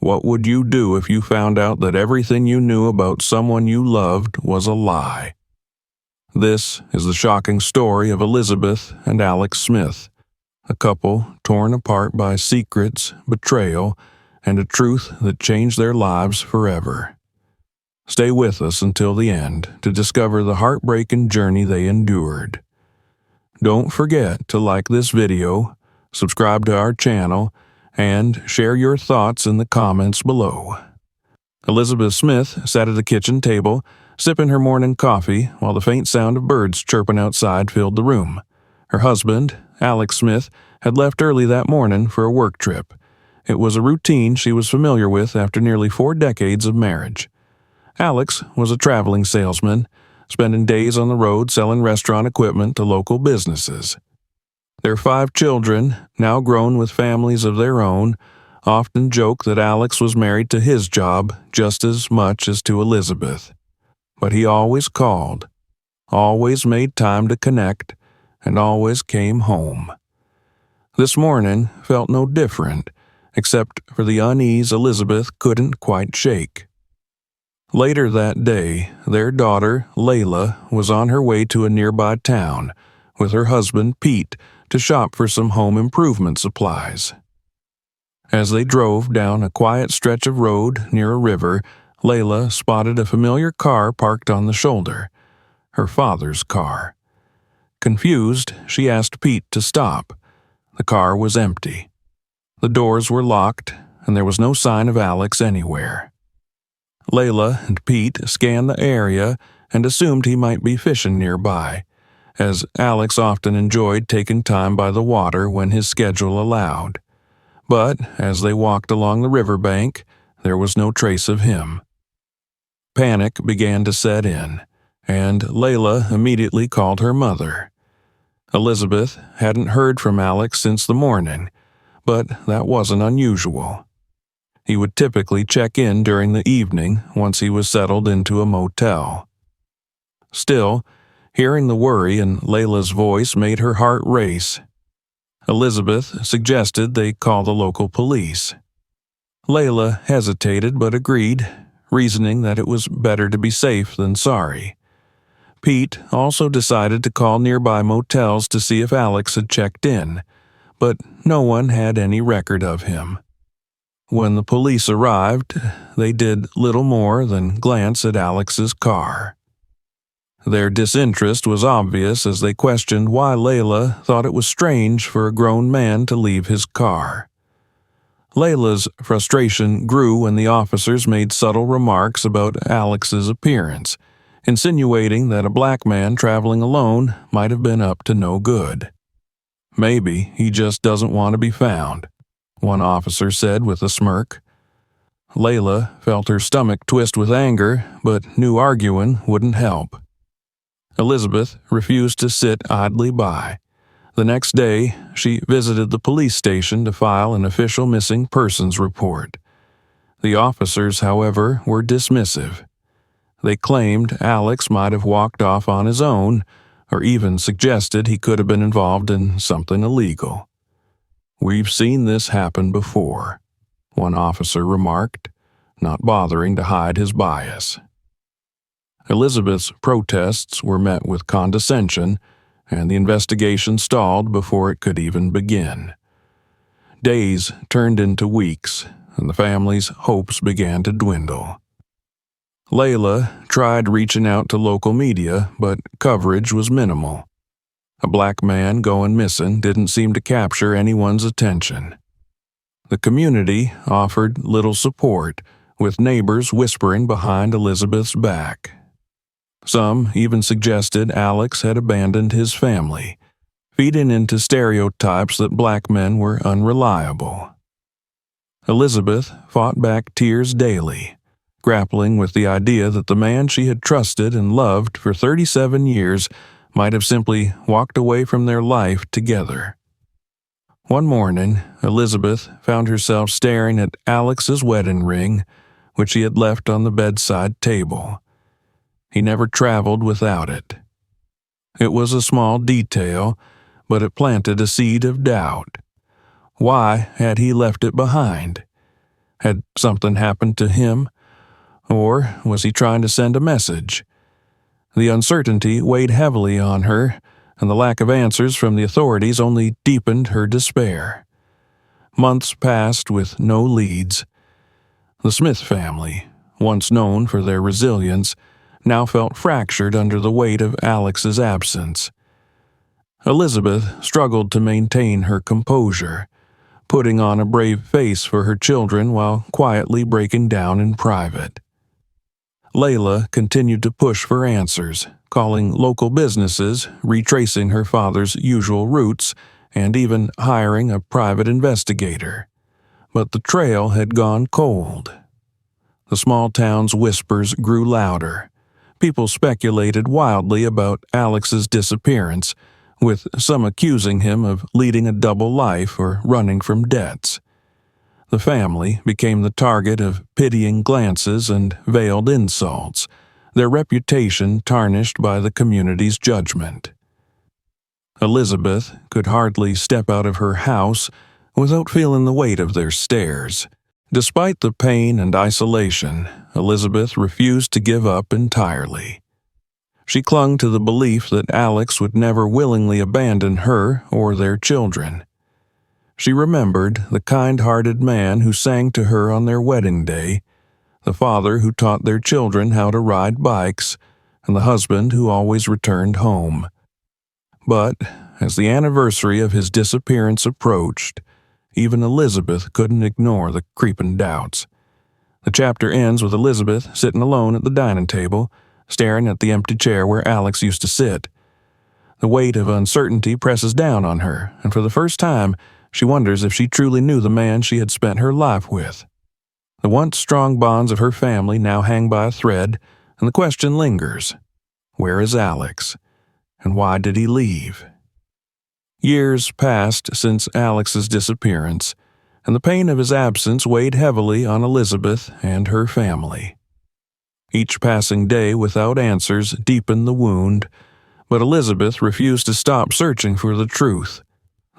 What would you do if you found out that everything you knew about someone you loved was a lie? This is the shocking story of Elizabeth and Alex Smith, a couple torn apart by secrets, betrayal, and a truth that changed their lives forever. Stay with us until the end to discover the heartbreaking journey they endured. Don't forget to like this video, subscribe to our channel, and share your thoughts in the comments below. Elizabeth Smith sat at the kitchen table, sipping her morning coffee while the faint sound of birds chirping outside filled the room. Her husband, Alex Smith, had left early that morning for a work trip. It was a routine she was familiar with after nearly 4 decades of marriage. Alex was a traveling salesman, spending days on the road selling restaurant equipment to local businesses. Their 5 children, now grown with families of their own, often joke that Alex was married to his job just as much as to Elizabeth. But he always called, always made time to connect, and always came home. This morning felt no different, except for the unease Elizabeth couldn't quite shake. Later that day, their daughter, Layla, was on her way to a nearby town with her husband, Pete, to shop for some home improvement supplies. As they drove down a quiet stretch of road near a river, Layla spotted a familiar car parked on the shoulder, her father's car. Confused, she asked Pete to stop. The car was empty. The doors were locked, and there was no sign of Alex anywhere. Layla and Pete scanned the area and assumed he might be fishing nearby, as Alex often enjoyed taking time by the water when his schedule allowed. But as they walked along the riverbank, there was no trace of him. Panic began to set in, and Layla immediately called her mother. Elizabeth hadn't heard from Alex since the morning, but that wasn't unusual. He would typically check in during the evening once he was settled into a motel. Still, hearing the worry in Layla's voice made her heart race. Elizabeth suggested they call the local police. Layla hesitated but agreed, reasoning that it was better to be safe than sorry. Pete also decided to call nearby motels to see if Alex had checked in, but no one had any record of him. When the police arrived, they did little more than glance at Alex's car. Their disinterest was obvious as they questioned why Layla thought it was strange for a grown man to leave his car. Layla's frustration grew when the officers made subtle remarks about Alex's appearance, insinuating that a black man traveling alone might have been up to no good. "Maybe he just doesn't want to be found," one officer said with a smirk. Layla felt her stomach twist with anger, but knew arguing wouldn't help. Elizabeth refused to sit idly by. The next day, she visited the police station to file an official missing persons report. The officers, however, were dismissive. They claimed Alex might have walked off on his own, or even suggested he could have been involved in something illegal. "We've seen this happen before," one officer remarked, not bothering to hide his bias. Elizabeth's protests were met with condescension, and the investigation stalled before it could even begin. Days turned into weeks, and the family's hopes began to dwindle. Layla tried reaching out to local media, but coverage was minimal. A black man going missing didn't seem to capture anyone's attention. The community offered little support, with neighbors whispering behind Elizabeth's back. Some even suggested Alex had abandoned his family, feeding into stereotypes that black men were unreliable. Elizabeth fought back tears daily, grappling with the idea that the man she had trusted and loved for 37 years might have simply walked away from their life together. One morning, Elizabeth found herself staring at Alex's wedding ring, which he had left on the bedside table. He never traveled without it. It was a small detail, but it planted a seed of doubt. Why had he left it behind? Had something happened to him? Or was he trying to send a message? The uncertainty weighed heavily on her, and the lack of answers from the authorities only deepened her despair. Months passed with no leads. The Smith family, once known for their resilience, now felt fractured under the weight of Alex's absence. Elizabeth struggled to maintain her composure, putting on a brave face for her children while quietly breaking down in private. Layla continued to push for answers, calling local businesses, retracing her father's usual routes, and even hiring a private investigator. But the trail had gone cold. The small town's whispers grew louder. People speculated wildly about Alex's disappearance, with some accusing him of leading a double life or running from debts. The family became the target of pitying glances and veiled insults, their reputation tarnished by the community's judgment. Elizabeth could hardly step out of her house without feeling the weight of their stares. Despite the pain and isolation, Elizabeth refused to give up entirely. She clung to the belief that Alex would never willingly abandon her or their children. She remembered the kind-hearted man who sang to her on their wedding day, the father who taught their children how to ride bikes, and the husband who always returned home. But as the anniversary of his disappearance approached, even Elizabeth couldn't ignore the creeping doubts. The chapter ends with Elizabeth sitting alone at the dining table, staring at the empty chair where Alex used to sit. The weight of uncertainty presses down on her, and for the first time, she wonders if she truly knew the man she had spent her life with. The once strong bonds of her family now hang by a thread, and the question lingers: where is Alex? And why did he leave? Years passed since Alex's disappearance, and the pain of his absence weighed heavily on Elizabeth and her family. Each passing day without answers deepened the wound, but Elizabeth refused to stop searching for the truth.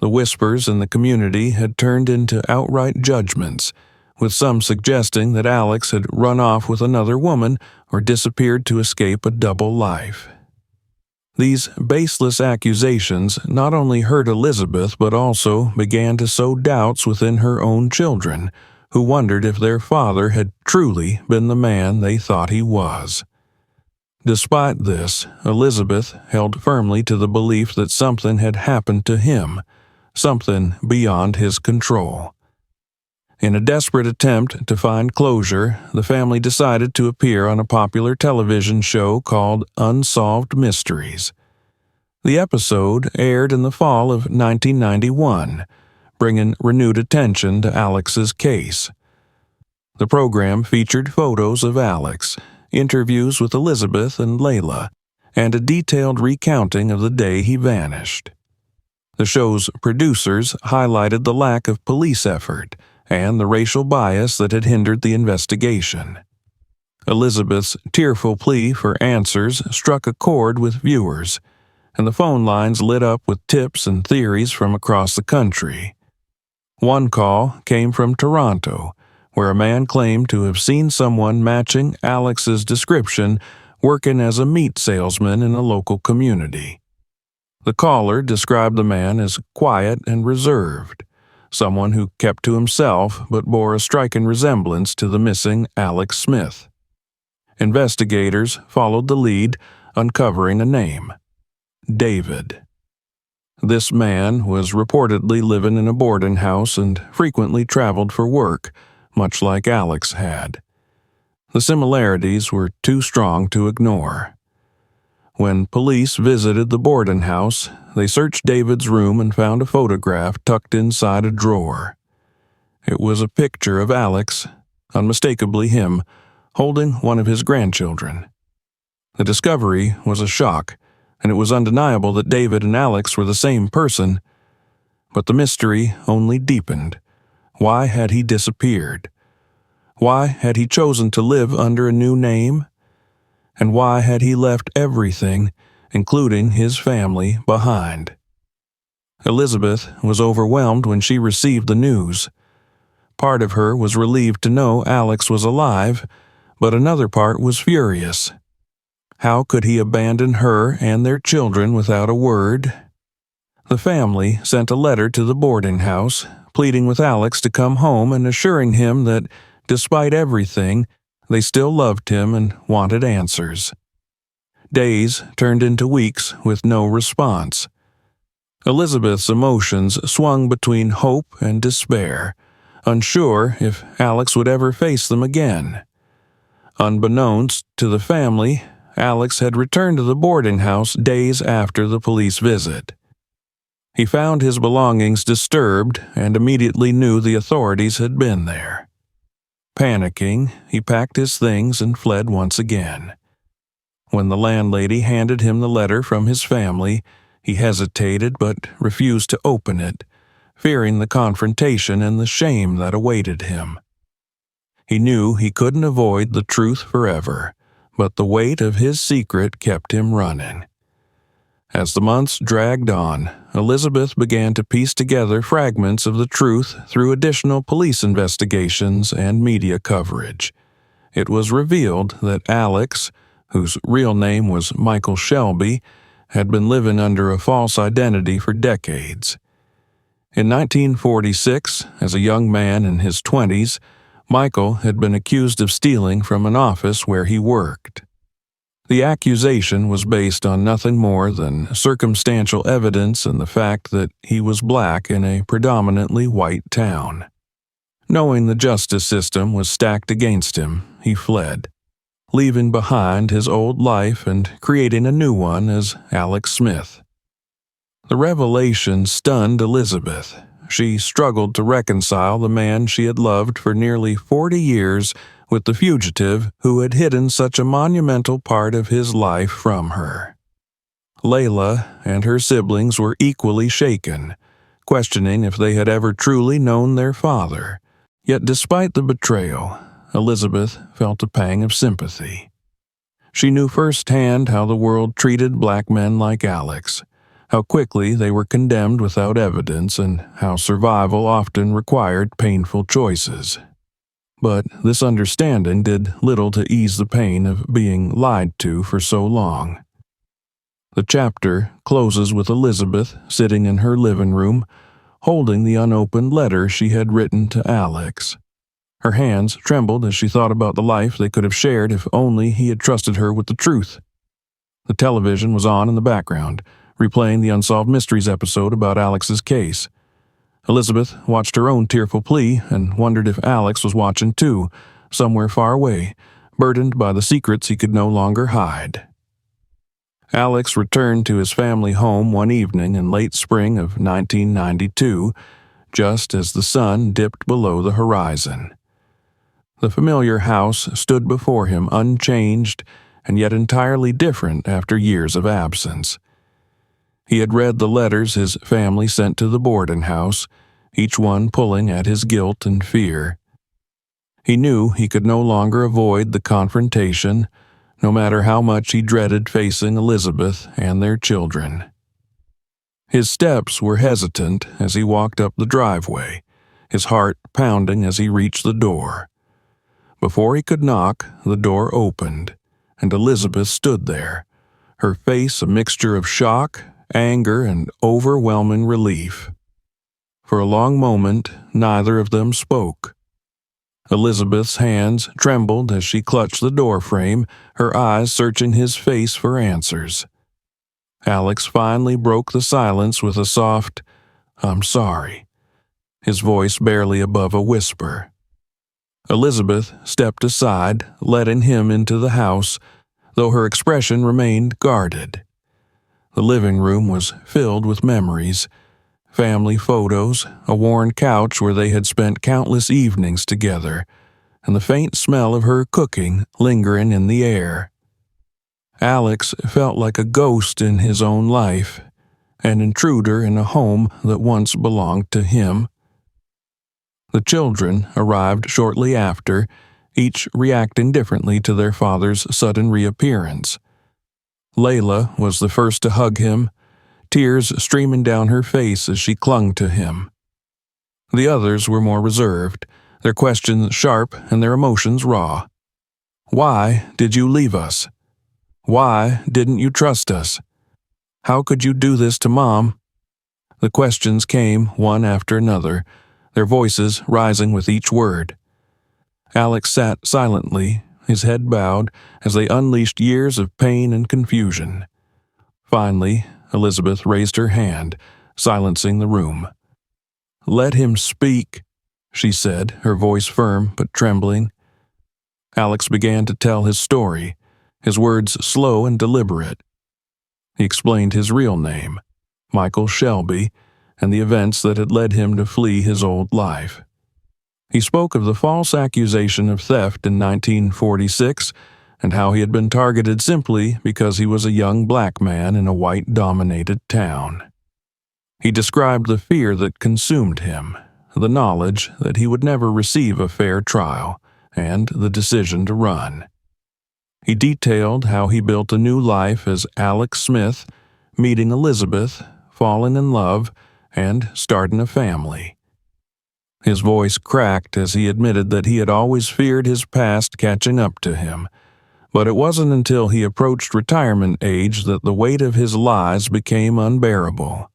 The whispers in the community had turned into outright judgments, with some suggesting that Alex had run off with another woman or disappeared to escape a double life. These baseless accusations not only hurt Elizabeth but also began to sow doubts within her own children, who wondered if their father had truly been the man they thought he was. Despite this, Elizabeth held firmly to the belief that something had happened to him, something beyond his control. In a desperate attempt to find closure, the family decided to appear on a popular television show called Unsolved Mysteries. The episode aired in the fall of 1991, bringing renewed attention to Alex's case. The program featured photos of Alex, interviews with Elizabeth and Layla, and a detailed recounting of the day he vanished. The show's producers highlighted the lack of police effort and the racial bias that had hindered the investigation. Elizabeth's tearful plea for answers struck a chord with viewers, and the phone lines lit up with tips and theories from across the country. One call came from Toronto, where a man claimed to have seen someone matching Alex's description working as a meat salesman in a local community. The caller described the man as quiet and reserved, someone who kept to himself but bore a striking resemblance to the missing Alex Smith. Investigators followed the lead, uncovering a name: David. This man was reportedly living in a boarding house and frequently traveled for work, much like Alex had. The similarities were too strong to ignore. When police visited the boarding house, they searched David's room and found a photograph tucked inside a drawer. It was a picture of Alex, unmistakably him, holding one of his grandchildren. The discovery was a shock, and it was undeniable that David and Alex were the same person. But the mystery only deepened. Why had he disappeared? Why had he chosen to live under a new name? And why had he left everything, including his family, behind? Elizabeth was overwhelmed when she received the news. Part of her was relieved to know Alex was alive, but another part was furious. How could he abandon her and their children without a word? The family sent a letter to the boarding house, pleading with Alex to come home and assuring him that, despite everything, they still loved him and wanted answers. Days turned into weeks with no response. Elizabeth's emotions swung between hope and despair, unsure if Alex would ever face them again. Unbeknownst to the family, Alex had returned to the boarding house days after the police visit. He found his belongings disturbed and immediately knew the authorities had been there. Panicking, he packed his things and fled once again. When the landlady handed him the letter from his family, he hesitated but refused to open it, fearing the confrontation and the shame that awaited him. He knew he couldn't avoid the truth forever, but the weight of his secret kept him running. As the months dragged on, Elizabeth began to piece together fragments of the truth through additional police investigations and media coverage. It was revealed that Alex, whose real name was Michael Shelby, had been living under a false identity for decades. In 1946, as a young man in his 20s, Michael had been accused of stealing from an office where he worked. The accusation was based on nothing more than circumstantial evidence and the fact that he was black in a predominantly white town. Knowing the justice system was stacked against him, he fled, leaving behind his old life and creating a new one as Alex Smith. The revelation stunned Elizabeth. She struggled to reconcile the man she had loved for nearly 40 years with the fugitive who had hidden such a monumental part of his life from her. Layla and her siblings were equally shaken, questioning if they had ever truly known their father. Yet despite the betrayal, Elizabeth felt a pang of sympathy. She knew firsthand how the world treated black men like Alex, how quickly they were condemned without evidence, and how survival often required painful choices. But this understanding did little to ease the pain of being lied to for so long. The chapter closes with Elizabeth sitting in her living room, holding the unopened letter she had written to Alex. Her hands trembled as she thought about the life they could have shared if only he had trusted her with the truth. The television was on in the background, replaying the Unsolved Mysteries episode about Alex's case. Elizabeth watched her own tearful plea and wondered if Alex was watching too, somewhere far away, burdened by the secrets he could no longer hide. Alex returned to his family home one evening in late spring of 1992, just as the sun dipped below the horizon. The familiar house stood before him unchanged and yet entirely different after years of absence. He had read the letters his family sent to the boarding house, each one pulling at his guilt and fear. He knew he could no longer avoid the confrontation, no matter how much he dreaded facing Elizabeth and their children. His steps were hesitant as he walked up the driveway, his heart pounding as he reached the door. Before he could knock, the door opened, and Elizabeth stood there, her face a mixture of shock, anger, and overwhelming relief. For a long moment, neither of them spoke. Elizabeth's hands trembled as she clutched the doorframe, her eyes searching his face for answers. Alex finally broke the silence with a soft, "I'm sorry," his voice barely above a whisper. Elizabeth stepped aside, letting him into the house, though her expression remained guarded. The living room was filled with memories, family photos, a worn couch where they had spent countless evenings together, and the faint smell of her cooking lingering in the air. Alex felt like a ghost in his own life, an intruder in a home that once belonged to him. The children arrived shortly after, each reacting differently to their father's sudden reappearance. Layla was the first to hug him, tears streaming down her face as she clung to him. The others were more reserved, their questions sharp and their emotions raw. Why did you leave us? Why didn't you trust us? How could you do this to Mom? The questions came one after another, their voices rising with each word. Alex sat silently, his head bowed, as they unleashed years of pain and confusion. Finally, Elizabeth raised her hand, silencing the room. "Let him speak," she said, her voice firm but trembling. Alex began to tell his story, his words slow and deliberate. He explained his real name, Michael Shelby, and the events that had led him to flee his old life. He spoke of the false accusation of theft in 1946 and how he had been targeted simply because he was a young black man in a white-dominated town. He described the fear that consumed him, the knowledge that he would never receive a fair trial, and the decision to run. He detailed how he built a new life as Alex Smith, meeting Elizabeth, falling in love, and starting a family. His voice cracked as he admitted that he had always feared his past catching up to him, but it wasn't until he approached retirement age that the weight of his lies became unbearable.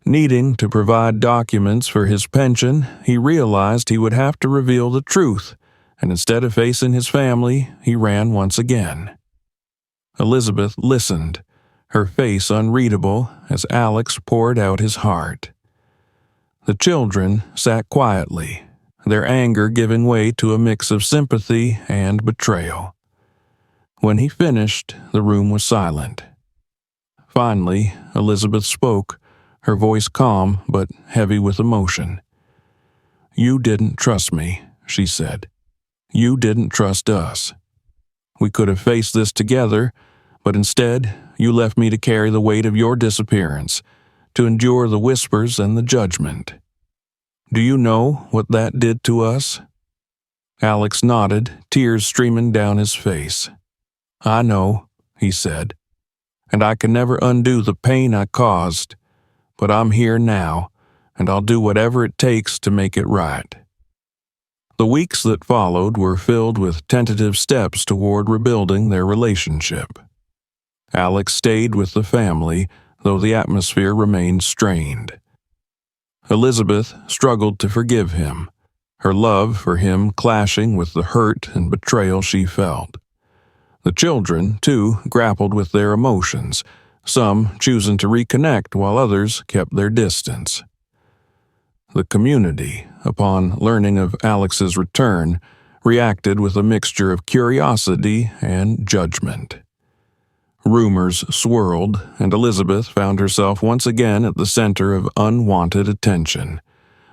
Needing to provide documents for his pension, he realized he would have to reveal the truth, and instead of facing his family, he ran once again. Elizabeth listened, her face unreadable as Alex poured out his heart. The children sat quietly, their anger giving way to a mix of sympathy and betrayal. When he finished, the room was silent. Finally, Elizabeth spoke, her voice calm but heavy with emotion. "You didn't trust me," she said. "You didn't trust us. We could have faced this together, but instead, you left me to carry the weight of your disappearance, to endure the whispers and the judgment. Do you know what that did to us?" Alex nodded, tears streaming down his face. "I know," he said, "and I can never undo the pain I caused, but I'm here now, and I'll do whatever it takes to make it right." The weeks that followed were filled with tentative steps toward rebuilding their relationship. Alex stayed with the family, though the atmosphere remained strained. Elizabeth struggled to forgive him, her love for him clashing with the hurt and betrayal she felt. The children, too, grappled with their emotions, some choosing to reconnect while others kept their distance. The community, upon learning of Alex's return, reacted with a mixture of curiosity and judgment. Rumors swirled, and Elizabeth found herself once again at the center of unwanted attention.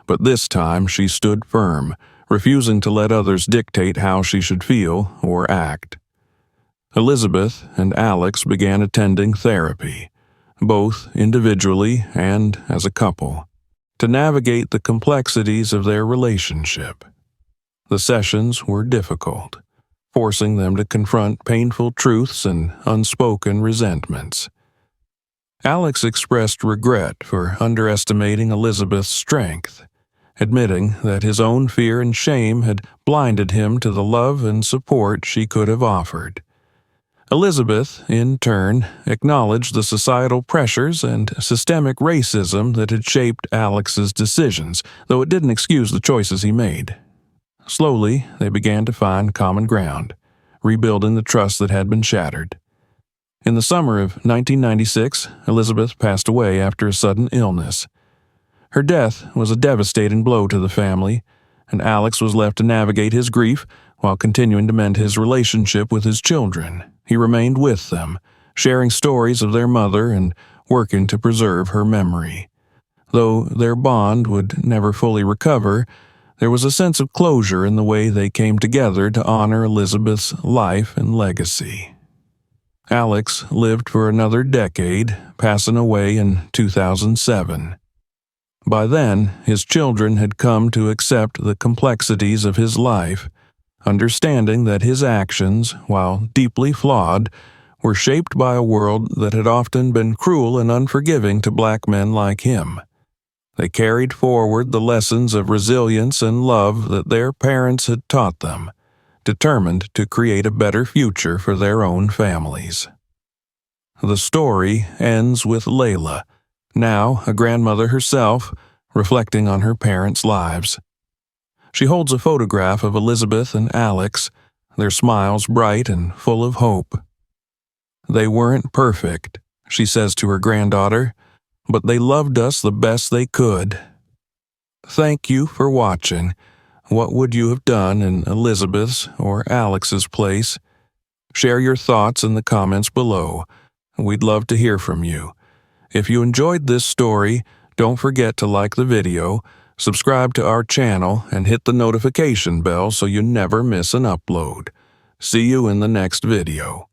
But this time she stood firm, refusing to let others dictate how she should feel or act. Elizabeth and Alex began attending therapy, both individually and as a couple, to navigate the complexities of their relationship. The sessions were difficult, forcing them to confront painful truths and unspoken resentments. Alex expressed regret for underestimating Elizabeth's strength, admitting that his own fear and shame had blinded him to the love and support she could have offered. Elizabeth, in turn, acknowledged the societal pressures and systemic racism that had shaped Alex's decisions, though it didn't excuse the choices he made. Slowly, they began to find common ground, rebuilding the trust that had been shattered. In the summer of 1996, Elizabeth passed away after a sudden illness. Her death was a devastating blow to the family, and Alex was left to navigate his grief while continuing to mend his relationship with his children. He remained with them, sharing stories of their mother and working to preserve her memory. Though their bond would never fully recover, there was a sense of closure in the way they came together to honor Elizabeth's life and legacy. Alex lived for another decade, passing away in 2007. By then, his children had come to accept the complexities of his life, understanding that his actions, while deeply flawed, were shaped by a world that had often been cruel and unforgiving to black men like him. They carried forward the lessons of resilience and love that their parents had taught them, determined to create a better future for their own families. The story ends with Layla, now a grandmother herself, reflecting on her parents' lives. She holds a photograph of Elizabeth and Alex, their smiles bright and full of hope. "They weren't perfect," she says to her granddaughter, "but they loved us the best they could." Thank you for watching. What would you have done in Elizabeth's or Alex's place? Share your thoughts in the comments below. We'd love to hear from you. If you enjoyed this story, don't forget to like the video, subscribe to our channel, and hit the notification bell so you never miss an upload. See you in the next video.